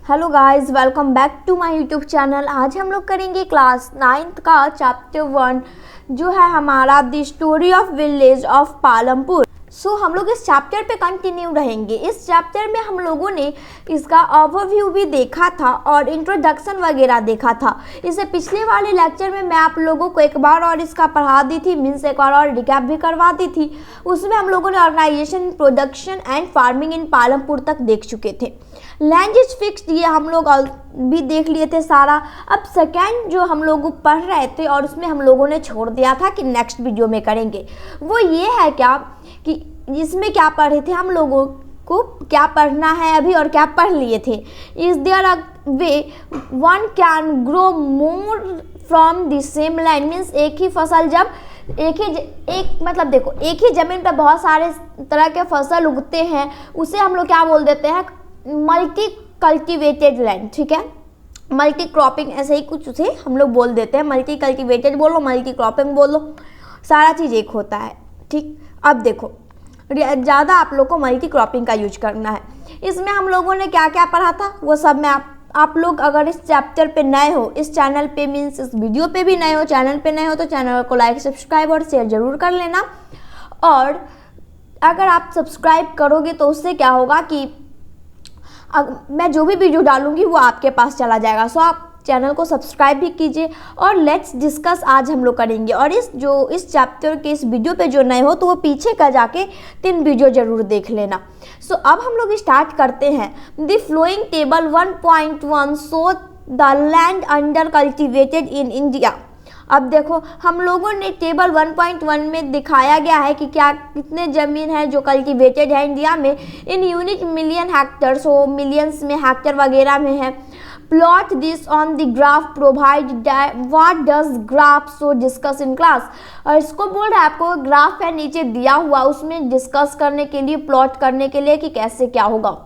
Hello guys, welcome back to my YouTube channel. आज हम लोग करेंगे क्लास 9th का चैप्टर 1 जो है हमारा the story of village of Palampur. हम लोग इस चैप्टर पे कंटिन्यू रहेंगे। इस चैप्टर में हम लोगों ने इसका ओवरव्यू भी देखा था और इंट्रोडक्शन वगैरह देखा था। इससे पिछले वाले लेक्चर में मैं आप लोगों को एक बार और इसका पढ़ा दी थी, मीन्स एक बार और रिकैप भी करवा दी थी। उसमें हम लोगों ने organisation, production and farming in Palampur तक देख चुके थे। लैंड इज फिक्स्ड ये हम लोग भी देख लिए थे सारा। अब सेकेंड जो हम लोग पढ़ रहे थे और उसमें हम लोगों ने छोड़ दिया था कि नेक्स्ट वीडियो में करेंगे, वो ये है क्या कि इसमें क्या पढ़े थे हम लोगों को, क्या पढ़ना है अभी और क्या पढ़ लिए थे। Is there a way one can grow more from the same land, means एक ही फसल जब मतलब देखो एक ही ज़मीन पर बहुत सारे तरह के फसल उगते हैं उसे हम लोग क्या बोल देते हैं, मल्टी कल्टिवेटेड लैंड। ठीक है, मल्टी क्रॉपिंग ऐसे ही कुछ उसे हम लोग बोल देते हैं। मल्टी कल्टिवेटेड बोलो, मल्टी क्रॉपिंग बोलो, सारा चीज़ एक होता है। ठीक, अब देखो ज़्यादा आप लोग को मल्टी क्रॉपिंग का यूज करना है। इसमें हम लोगों ने क्या क्या पढ़ा था वो सब मैं आप लोग अगर इस चैप्टर पे नए हो, इस चैनल पे मीन्स इस वीडियो पे भी नए हो, चैनल पे नए हो तो चैनल को लाइक, सब्सक्राइब और शेयर ज़रूर कर लेना। और अगर आप सब्सक्राइब करोगे तो उससे क्या होगा कि मैं जो भी वीडियो डालूंगी वो आपके पास चला जाएगा। सो आप चैनल को सब्सक्राइब भी कीजिए। और लेट्स डिस्कस आज हम लोग करेंगे। और इस चैप्टर के इस वीडियो पे जो नए हो तो वो पीछे का जाके 3 वीडियो जरूर देख लेना। अब हम लोग स्टार्ट करते हैं। The flowing table 1.1 show the land under cultivated in India. अब देखो हम लोगों ने टेबल 1.1 में दिखाया गया है कि क्या कितने ज़मीन है जो कल्टिवेटेड है इंडिया में इन यूनिट मिलियन हेक्टर्स हो, मिलियंस में हेक्टर वगैरह में है। Plot this on the graph provide what does graph so discuss in class. और इसको बोल रहा है आपको ग्राफ है नीचे दिया हुआ, उसमें डिस्कस करने के लिए, प्लॉट करने के लिए कि कैसे क्या होगा।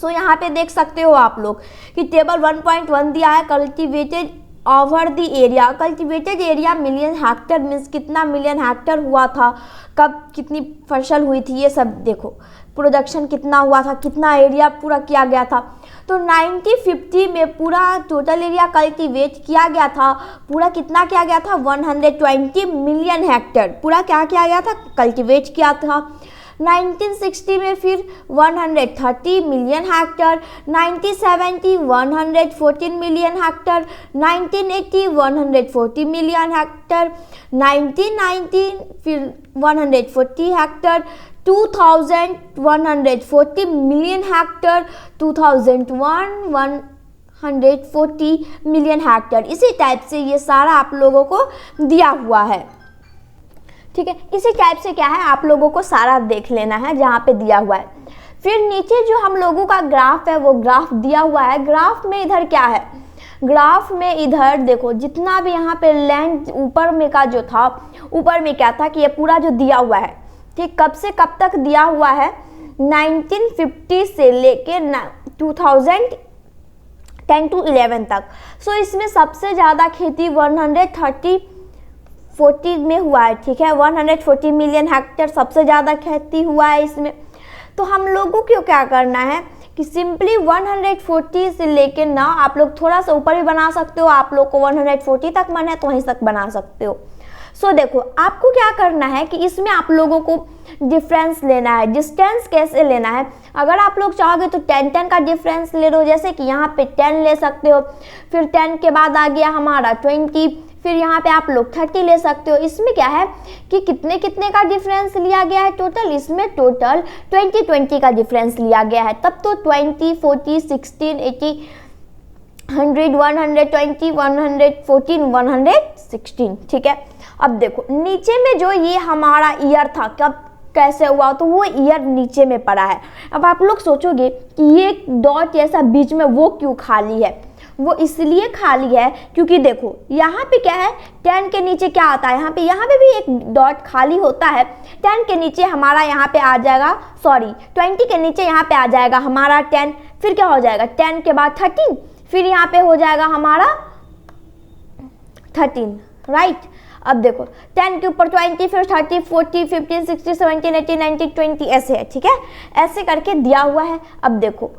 यहाँ पे देख सकते हो आप लोग कि टेबल 1.1 दिया है cultivated over the area. Cultivated area million Hector means कितना मिलियन हेक्टर हुआ था, कब कितनी फसल हुई थी, ये सब देखो। प्रोडक्शन कितना हुआ था, कितना एरिया पूरा किया गया था। तो 1950 में पूरा टोटल एरिया कल्टिवेट किया गया था। पूरा कितना किया गया था, 120 मिलियन हेक्टर पूरा क्या किया गया था, कल्टिवेट किया था। 1960 में फिर 130 million Hector, 1970 114 million Hector, 1980 140 million Hector, 1919 फिर 140 Hector, 2000 140 million Hector, 2001 140 million Hector. इसी टाइप से ये सारा आप लोगों को दिया हुआ है। ठीक है, इसी टाइप से क्या है आप लोगों को सारा देख लेना है जहाँ पे दिया हुआ है। फिर नीचे जो हम लोगों का ग्राफ है वो ग्राफ दिया हुआ है। ग्राफ में इधर क्या है, ग्राफ में इधर देखो जितना भी यहाँ पे लैंड ऊपर में का जो था, ऊपर में क्या था कि ये पूरा जो दिया हुआ है, ठीक, कब से कब तक दिया हुआ है, 1950 से लेके 2010 to 11 तक। इसमें सबसे ज़्यादा खेती 140 में हुआ है। ठीक है, 140 मिलियन हेक्टर सबसे ज़्यादा खेती हुआ है इसमें। तो हम लोगों को क्या करना है कि सिंपली 140 से लेके ना, आप लोग थोड़ा सा ऊपर भी बना सकते हो, आप लोग को 140 तक मन है तो वहीं तक बना सकते हो। देखो आपको क्या करना है कि इसमें आप लोगों को डिफरेंस लेना है। डिस्टेंस कैसे लेना है, अगर आप लोग चाहोगे तो 10 का डिफरेंस ले लो, जैसे कि यहाँ पे 10 ले सकते हो, फिर 10 के बाद आ गया हमारा 20, फिर यहाँ पे आप लोग 30 ले सकते हो। इसमें क्या है कि कितने कितने का डिफरेंस लिया गया है टोटल, इसमें टोटल 20 का डिफरेंस लिया गया है। तब तो 20, 40, 16, 80, 100, 120, 114, 116। ठीक है, अब देखो नीचे में जो ये हमारा ईयर था कब कैसे हुआ, तो वो ईयर नीचे में पड़ा है। अब आप लोग सोचोगे कि ये डॉट ऐसा बीच में वो क्यों खाली है, वो इसलिए खाली है क्योंकि देखो यहाँ पे क्या है, 10 के नीचे क्या आता है, यहाँ पे भी एक डॉट खाली होता है। 10 के नीचे हमारा यहाँ पे आ जाएगा, 20 के नीचे यहाँ पे आ जाएगा हमारा 10, फिर क्या हो जाएगा 10 के बाद 13, फिर यहाँ पे हो जाएगा हमारा 13, राइट। अब देखो 10 के ऊपर 20, फिर 30, 40, 50, 60, 70, 80, 90, 20 ऐसे है। ठीक है, ऐसे करके दिया हुआ है। अब देखो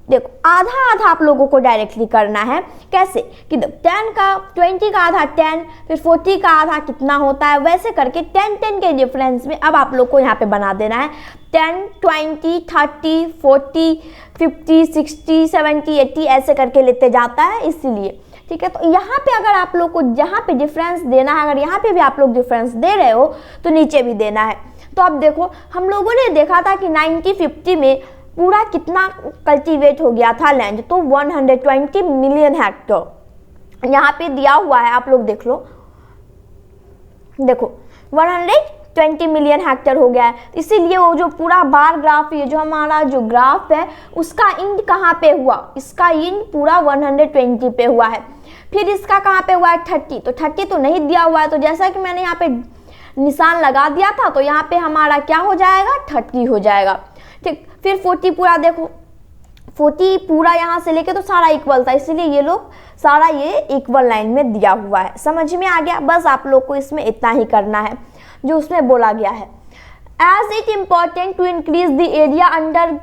देखो आधा आधा आप लोगों को डायरेक्टली करना है। कैसे कि 10 का 20 का आधा 10, फिर 40 का आधा कितना होता है, वैसे करके 10 के डिफरेंस में अब आप लोग को यहाँ पे बना देना है 10, 20, 30, 40, 50, 60, 70, 80 ऐसे करके लेते जाता है, इसीलिए। ठीक है, तो यहाँ पे अगर आप लोग को जहाँ पे डिफरेंस देना है, अगर यहाँ पे भी आप लोग डिफरेंस दे रहे हो तो नीचे भी देना है। तो अब देखो हम लोगों ने देखा था कि 1950 में पूरा कितना कल्टीवेट हो गया था लैंड, तो 120 मिलियन हेक्टर यहाँ पे दिया हुआ है, आप लोग देख लो। देखो 120 मिलियन हेक्टर हो गया है, इसीलिए वो जो पूरा बार ग्राफ, ये जो हमारा जो ग्राफ है उसका इंड कहाँ पे हुआ, इसका इंड पूरा 120 पे हुआ है। फिर इसका कहाँ पे हुआ है 30, तो 30 तो नहीं दिया हुआ है, तो जैसा कि मैंने यहाँ पे निशान लगा दिया था तो यहाँ पे हमारा क्या हो जाएगा 30 हो जाएगा। ठीक, फिर 40 पूरा देखो, 40 पूरा यहाँ से लेके तो सारा इक्वल था, इसीलिए ये लोग सारा ये इक्वल लाइन में दिया हुआ है। समझ में आ गया? बस आप लोग को इसमें इतना ही करना है जो उसमें बोला गया है। As it important to increase the area under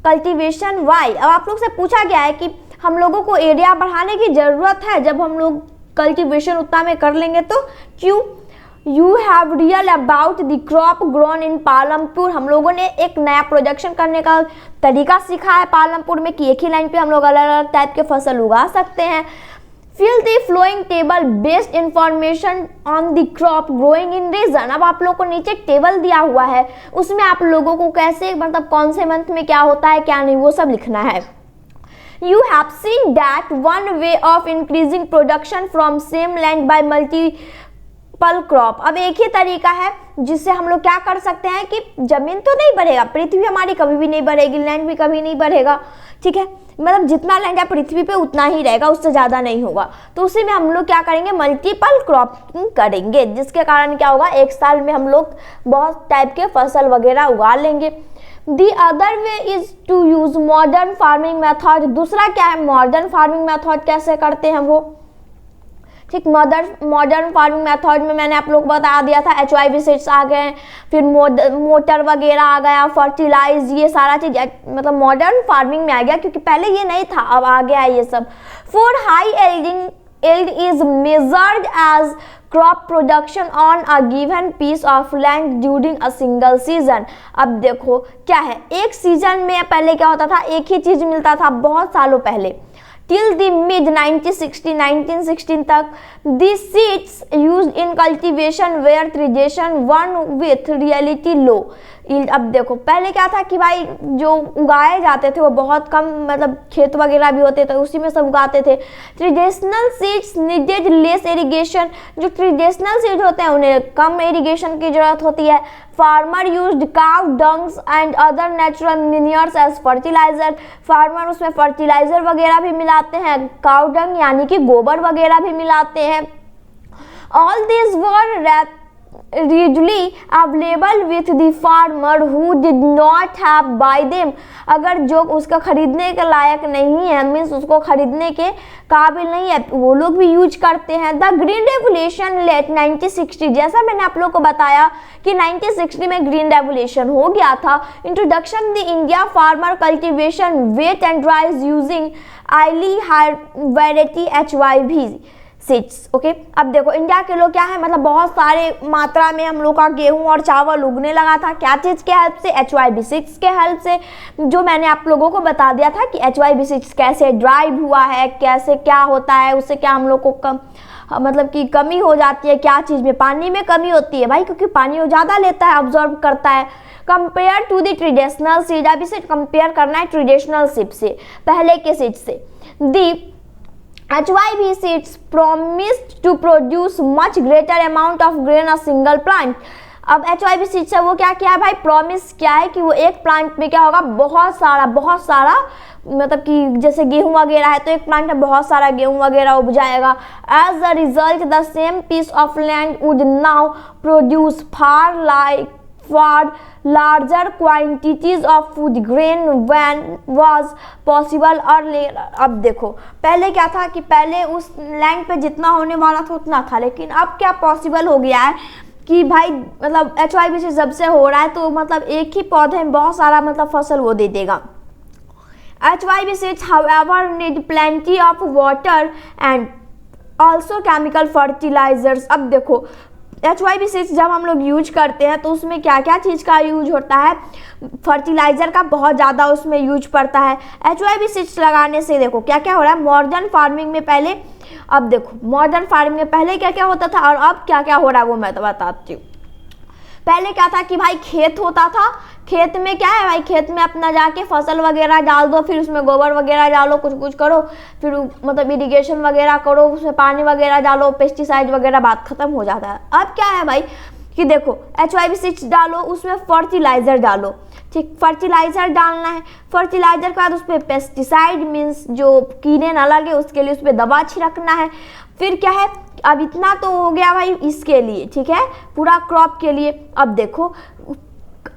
cultivation why. अब आप लोग से पूछा गया है कि हम लोगों को एरिया बढ़ाने की ज़रूरत है जब हम लोग कल्टीवेशन उतना में कर लेंगे तो क्यों। You have real about the crop grown in Palampur. हम लोगों ने एक नया प्रोडक्शन करने का तरीका सीखा है पालमपुर में कि एक ही लाइन पे हम लोग अलग अलग टाइप के फसल उगा सकते हैं। Fill the flowing table based information on the crop growing in region. अब आप लोग को नीचे टेबल दिया हुआ है, उसमें आप लोगों को कैसे, मतलब कौन से मंथ में क्या होता है क्या नहीं, वो सब लिखना है। You have seen that one way of increasing production from same land by multiple crop। अब एक ही तरीका है जिससे हम लोग क्या कर सकते हैं कि जमीन तो नहीं बढ़ेगा, पृथ्वी हमारी कभी भी नहीं बढ़ेगी, लैंड भी कभी नहीं बढ़ेगा। ठीक है, मतलब जितना लैंड है पृथ्वी पे उतना ही रहेगा, उससे ज़्यादा नहीं होगा। तो उसी में हम लोग क्या करेंगे, मल्टीपल क्रॉपिंग करेंगे, जिसके कारण क्या होगा, एक साल में हम लोग बहुत टाइप के फसल वगैरह उगा लेंगे। The other way is to use modern farming method। दूसरा क्या है, मॉडर्न फार्मिंग मेथड कैसे करते हैं वो। ठीक, मॉडर्न फार्मिंग मेथड में मैंने आप लोग को बता दिया था, HYV सीड्स आ गए, फिर मोटर वगैरह आ गया, फर्टिलाइज, ये सारा चीज मतलब मॉडर्न फार्मिंग में आ गया, क्योंकि पहले ये नहीं था, अब आ गया ये सब। For high yield is measured as crop production on a given piece of land during a single season। अब देखो क्या है, एक सीजन में पहले क्या होता था, एक ही चीज मिलता था बहुत सालों पहले, till the mid 1916 तक the seeds used in cultivation were tradition one with reality low yield। अब देखो पहले क्या था कि भाई जो उगाए जाते थे वो बहुत कम, मतलब खेत वगैरह भी होते थे उसी में सब उगाते थे। Traditional seeds needed less irrigation. जो ट्रेडिशनल सीड होते हैं उन्हें कम इरिगेशन की जरूरत होती है। Farmer used cow dungs and other natural manures as fertiliser. Farmer उसमें फर्टिलाइजर वगैरह भी मिलाते हैं, काउ डंग यानी कि गोबर वगैरह भी मिलाते हैं। All this were readily available with the farmer who did not have buy them। अगर जो उसका खरीदने के लायक नहीं है, मीन्स उसको खरीदने के काबिल नहीं है, वो लोग भी यूज करते हैं। The green revolution late 1960। जैसा मैंने आप लोग को बताया कि 1960 में ग्रीन रेवोल्यूशन हो गया था। Introduction the India farmer cultivation wheat and rice using highly variety HYV seeds. Okay, अब देखो इंडिया के लोग क्या है, मतलब बहुत सारे मात्रा में हम लोग का गेहूं और चावल उगने लगा था। क्या चीज़ के हेल्प से, HYV सीड्स के हेल्प से, जो मैंने आप लोगों को बता दिया था कि HYV सीड्स कैसे ड्राइव हुआ है, कैसे क्या होता है, उससे क्या हम लोग को कम मतलब कि कमी हो जाती है। क्या चीज़ में, पानी में कमी होती है भाई, क्योंकि पानी वो ज़्यादा लेता है, ऑब्जॉर्व करता है। Compare to the traditional seed. अब इसे कंपेयर करना है ट्रेडिशनल सीड से, पहले के सीड से। दी HYV seeds promised to produce much greater amount of grain a single plant। अब HYV सीड्स से वो क्या किया है भाई, प्रॉमिस किया है कि वो एक प्लांट में क्या होगा, बहुत सारा मतलब कि जैसे गेहूं वगैरह है तो एक प्लांट में बहुत सारा गेहूं वगैरह उग जाएगा। As a result the same piece of land would now produce far larger quantities of food grain when was possible earlier। अब देखो पहले क्या था कि पहले उस लैंड पे जितना होने वाला था उतना था, लेकिन अब क्या पॉसिबल हो गया है कि भाई मतलब HYV से जब से हो रहा है तो मतलब एक ही पौधे में बहुत सारा मतलब फसल वो दे देगा। HYB seeds however need plenty of water and also chemical fertilizers। अब देखो HYB सीड्स जब हम लोग यूज करते हैं तो उसमें क्या क्या चीज़ का यूज होता है, फर्टिलाइज़र का बहुत ज़्यादा उसमें यूज पड़ता है। HYB सीड्स लगाने से देखो क्या क्या हो रहा है मॉडर्न फार्मिंग में पहले, अब देखो मॉडर्न फार्मिंग में पहले क्या क्या होता था और अब क्या क्या हो रहा है वो मैं तो बताती हूँ। पहले क्या था कि भाई खेत होता था, खेत में क्या है भाई, खेत में अपना जाके फसल वगैरह डाल दो, फिर उसमें गोबर वगैरह डालो, कुछ कुछ करो, फिर मतलब इरिगेशन वगैरह करो, उसमें पानी वगैरह डालो, पेस्टिसाइड वगैरह, बात खत्म हो जाता है। अब क्या है भाई कि देखो HYB सीड्स डालो, उसमें फर्टिलाइज़र डालो, ठीक, फर्टिलाइज़र डालना है, फर्टिलाइज़र के बाद उस पर पेस्टिसाइड मीन्स जो कीड़े ना लगे उसके लिए उस पर दवा छिड़कना है। फिर क्या है, अब इतना तो हो गया भाई इसके लिए, ठीक है, पूरा क्रॉप के लिए। अब देखो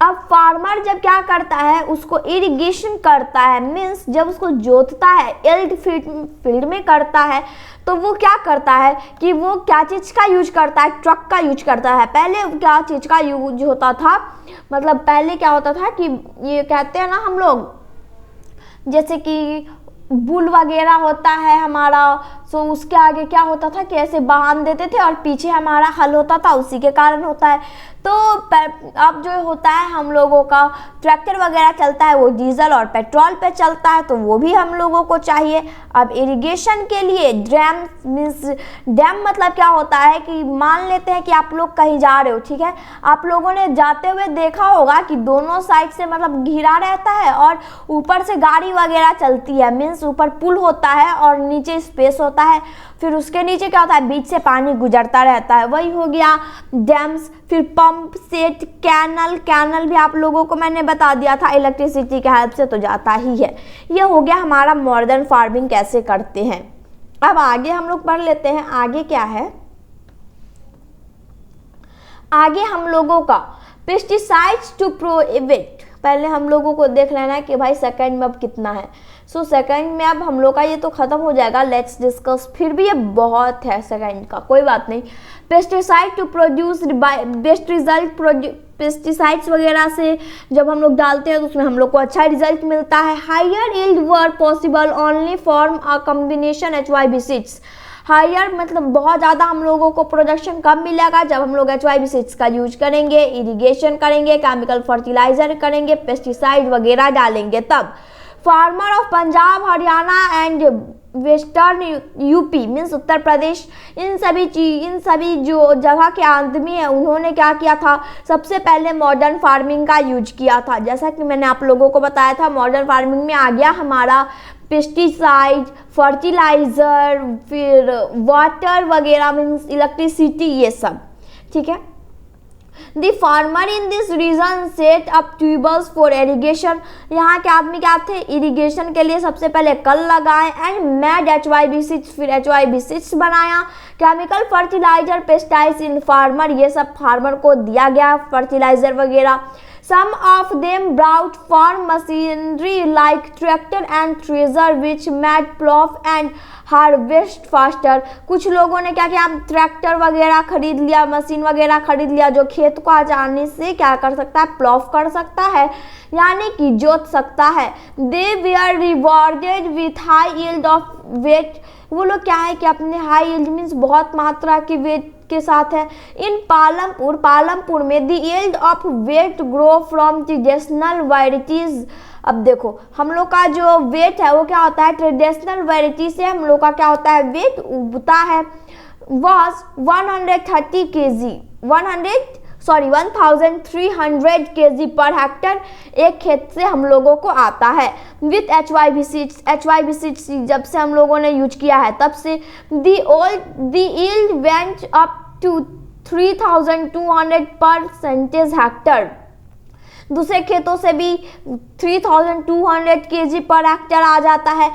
अब फार्मर जब क्या करता है उसको इरिगेशन करता है, मीन्स जब उसको जोतता है एल्ड फील्ड में करता है तो वो क्या करता है कि वो क्या चीज़ का यूज करता है, ट्रक का यूज करता है। पहले क्या चीज़ का यूज होता था, मतलब पहले क्या होता था कि ये कहते हैं ना हम लोग, जैसे कि बुल वगैरह होता है हमारा, सो उसके आगे क्या होता था कि ऐसे बांध देते थे और पीछे हमारा हल होता था, उसी के कारण होता है। तो अब जो होता है हम लोगों का ट्रैक्टर वगैरह चलता है वो डीजल और पेट्रोल पे चलता है, तो वो भी हम लोगों को चाहिए। अब इरिगेशन के लिए डैम मीन्स, डैम मतलब क्या होता है कि मान लेते हैं कि आप लोग कहीं जा रहे हो, ठीक है, आप लोगों ने जाते हुए देखा होगा कि दोनों साइड से मतलब घिरा रहता है और ऊपर से गाड़ी वगैरह चलती है, मीन्स ऊपर पुल होता है और नीचे स्पेस होता है, फिर उसके नीचे क्या होता है बीच से पानी गुजरता रहता है, वही हो गया डैम्स। फिर पंप सेट, कैनल, कैनल भी आप लोगों को मैंने बता दिया था इलेक्ट्रिसिटी के हेल्प से तो जाता ही है। ये हो गया हमारा मॉडर्न फार्मिंग कैसे करते हैं। अब आगे हम लोग पढ़ लेते हैं, आगे क्या है, आगे हम लोगों का पेस्टिसाइड्स टू प्रोहिबिट। पहले हम लोगों को देख लेना है कि भाई सेकंड में अब कितना है। सो सेकंड में अब हम लोग का ये तो खत्म हो जाएगा, लेट्स डिस्कस। फिर भी ये बहुत है सेकंड का, कोई बात नहीं। Pesticide to produce best result, pesticides वगैरह से जब हम लोग डालते हैं तो उसमें हम लोग को अच्छा रिजल्ट मिलता है। Higher yield were possible only form a combination HYB seeds. Higher मतलब बहुत ज़्यादा हम लोगों को प्रोडक्शन कब मिलेगा, जब हम लोग HYB सीड्स का यूज करेंगे, इरिगेशन करेंगे, केमिकल फर्टिलाइजर करेंगे, पेस्टिसाइड वगैरह डालेंगे तब। Farmer of Punjab, Haryana and western UP means Uttar Pradesh, इन सभी जो जगह के आदमी है उन्होंने क्या किया था, सबसे पहले मॉडर्न फार्मिंग का यूज किया था। जैसा कि मैंने आप लोगों को बताया था, मॉडर्न फार्मिंग में आ गया हमारा पेस्टिसाइड, फर्टिलाइज़र, फिर वाटर वगैरह मीन्स इलेक्ट्रिसिटी, ये सब, ठीक है। The farmer in this region set up tubers for irrigation। यहाँ के आदमी क्या थे, इरिगेशन के लिए सबसे पहले कल लगाए एंड मेड HYB सीड्स, फिर HYB सीड्स बनाया। केमिकल फर्टिलाइजर, पेस्टिसाइड्स इन फार्मर, ये सब फार्मर को दिया गया फर्टिलाइजर वगैरह। Some of them brought farm machinery like tractor and thresher which made plough and harvest faster। कुछ लोगों ने क्या किया, ट्रैक्टर वगैरह खरीद लिया, मशीन वगैरह खरीद लिया जो खेत को आसानी से क्या कर सकता है, प्लॉव कर सकता है, यानी कि जोत सकता है। They were rewarded with high yield of weight। वो लोग क्या है कि अपने हाई यील्ड मीन्स बहुत मात्रा की वेट के साथ है। इन पालमपुर में the yield of wheat grow from traditional varieties. अब देखो हम लोग का जो वेट है वो क्या होता है, ट्रेडिशनल वेराइटी से हम लोग का क्या होता है, वेट उगता है। Was 130 kg 1300 kg per hectare एक खेत से हम लोगों को आता है। विथ HYB सीड्स जब से हम लोगों ने यूज किया है तब से the yield went up to 3200 percentage hectare. दूसरे खेतों से भी 3200 kg पर हेक्टर आ जाता है।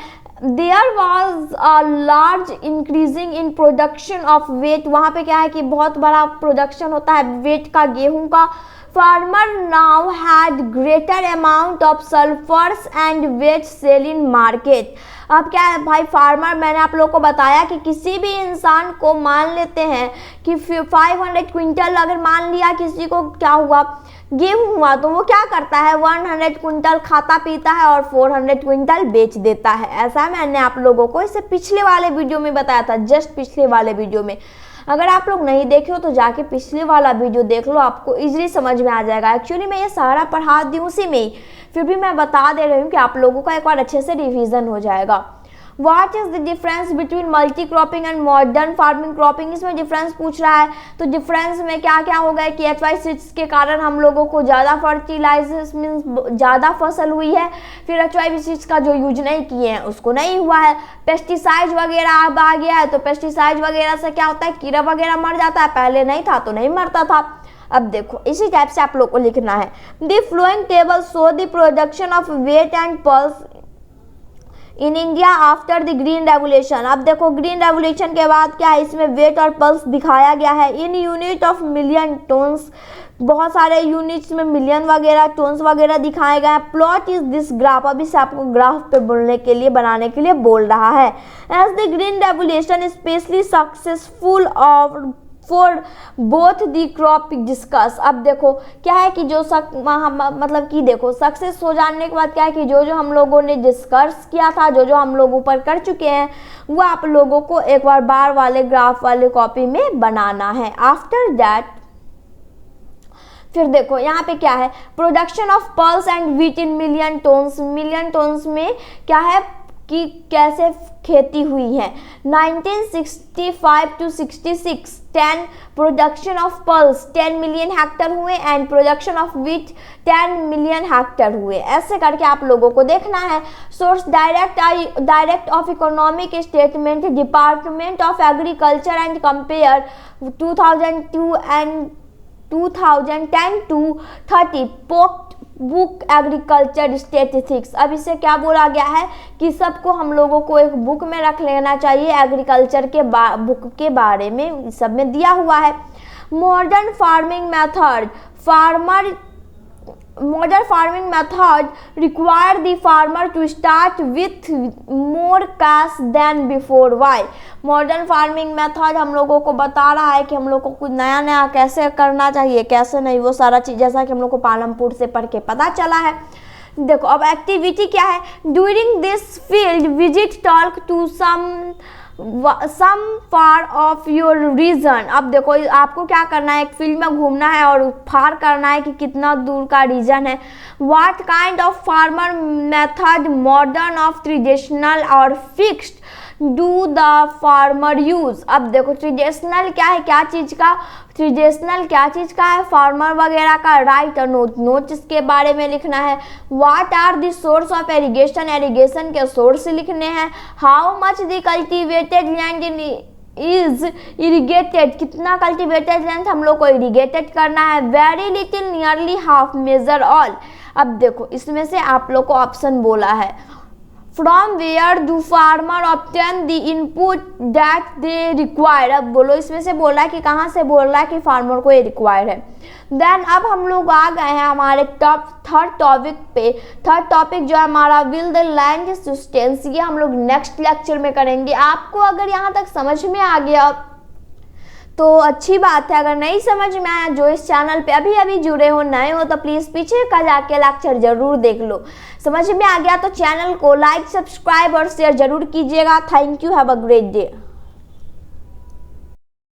There was a large increasing in production of wheat। वहाँ पे क्या है कि बहुत बड़ा प्रोडक्शन होता है वेट का, गेहूं का। Farmer now had greater amount of sulfurs and wheat sell in market। अब क्या है भाई, फार्मर, मैंने आप लोगों को बताया कि किसी भी इंसान को मान लेते हैं कि 500 क्विंटल, अगर मान लिया किसी को क्या हुआ गेहूं हुआ तो वो क्या करता है 100 क्विंटल खाता पीता है और 400 क्विंटल बेच देता है। ऐसा मैंने आप लोगों को इसे पिछले वाले वीडियो में बताया था, जस्ट पिछले वाले वीडियो में। अगर आप लोग नहीं देखे हो तो जाके पिछले वाला वीडियो देख लो, आपको इजीली समझ में आ जाएगा। एक्चुअली मैं ये सारा पढ़ा दी उसी में ही, फिर भी मैं बता दे रही हूँ कि आप लोगों का एक बार अच्छे से रिवीजन हो जाएगा। What is the difference between multi cropping and modern farming cropping? इसमें डिफरेंस पूछ रहा है, तो डिफरेंस में क्या क्या हो गया कि HY6 के कारण हम लोगों को ज़्यादा फर्टिलाइजर्स मीन्स ज़्यादा फसल हुई है, फिर HY6 का जो यूज नहीं किए हैं उसको नहीं हुआ है। पेस्टिसाइड वगैरह अब आ गया है, तो पेस्टिसाइड वगैरह से क्या होता है कीड़ा वगैरह मर जाता है, पहले नहीं था तो नहीं मरता था। अब देखो इसी टाइप से आप लोग को लिखना है। The flowing table show the production of wheat and pulse in India after the green revolution. अब देखो ग्रीन रेवोल्यूशन के बाद क्या है, इसमें वेट और पल्स दिखाया गया है in unit of million tonnes, बहुत सारे यूनिट्स में मिलियन वगैरह टोन्स वगैरह दिखाए गए हैं। प्लॉट इज दिस ग्राफ, अभी से आपको ग्राफ पे बोलने के लिए बनाने के लिए बोल रहा है। As the green revolution specially successful of for both the crop discuss. अब देखो क्या है कि जो मतलब कि देखो सक्सेस हो जाने के बाद क्या है कि जो जो हम लोगों ने डिस्कस किया था, जो जो हम लोग ऊपर कर चुके हैं, वो आप लोगों को एक बार वाले ग्राफ वाले कॉपी में बनाना है। आफ्टर दैट फिर देखो यहाँ पे क्या है, production of pulse and wheat in million tonnes. Million tonnes में क्या है कि कैसे खेती हुई है। 1965 to 66 10 production of pulse 10 million hectare हुए and production of wheat 10 million hectare हुए। ऐसे करके आप लोगों को देखना है। Source direct of economic statement, department of agriculture and compare 2002 and 2010 to 30 book agriculture statistics. अब इसे क्या बोला गया है कि सबको हम लोगों को एक बुक में रख लेना चाहिए, एग्रीकल्चर के बुक के बारे में सब में दिया हुआ है। Modern farming method require the farmer to start with more cash than before. Why? Modern farming method हम लोगों को बता रहा है कि हम लोग को कुछ नया नया कैसे करना चाहिए, कैसे नहीं, वो सारा चीज़ जैसा कि हम लोग को पालमपुर से पढ़ के पता चला है। देखो अब एक्टिविटी क्या है, during this field visit talk to some far of your region. अब देखो आपको क्या करना है, एक फील्ड में घूमना है और फार करना है कि कितना दूर का रीजन है। What kind of farmer method, modern of traditional और fixed, do the farmer use. अब देखो ट्रेडिशनल क्या है, क्या चीज़ का, ट्रेडिशनल क्या चीज़ का है, फार्मर वगैरह का। राइट और नोट इसके बारे में लिखना है। What are the source of irrigation, irrigation के सोर्स लिखने हैं। How much the cultivated land is irrigated, कितना कल्टिवेटेड लैंड हम लोग को इरिगेटेड करना है। Very little, nearly half, major all. अब देखो इसमें से आप लोग को ऑप्शन बोला है। From where do farmer obtain the input that they require. अब बोलो इसमें से बोल रहा है कि कहाँ से बोल रहा है कि फार्मर को ये रिक्वायर है। देन अब हम लोग आ गए हैं हमारे थर्ड टॉपिक पे। थर्ड टॉपिक जो है हमारा विल द लैंड सस्टेन्स, ये हम लोग नेक्स्ट लेक्चर में करेंगे। आपको अगर यहाँ तक समझ में आ गया तो अच्छी बात है, अगर नहीं समझ में आया, जो इस चैनल पे अभी अभी जुड़े हो, नए हो, तो प्लीज़ पीछे का जाके लेक्चर जरूर देख लो। समझ में आ गया तो चैनल को लाइक, सब्सक्राइब और शेयर जरूर कीजिएगा। Thank you, have a great day.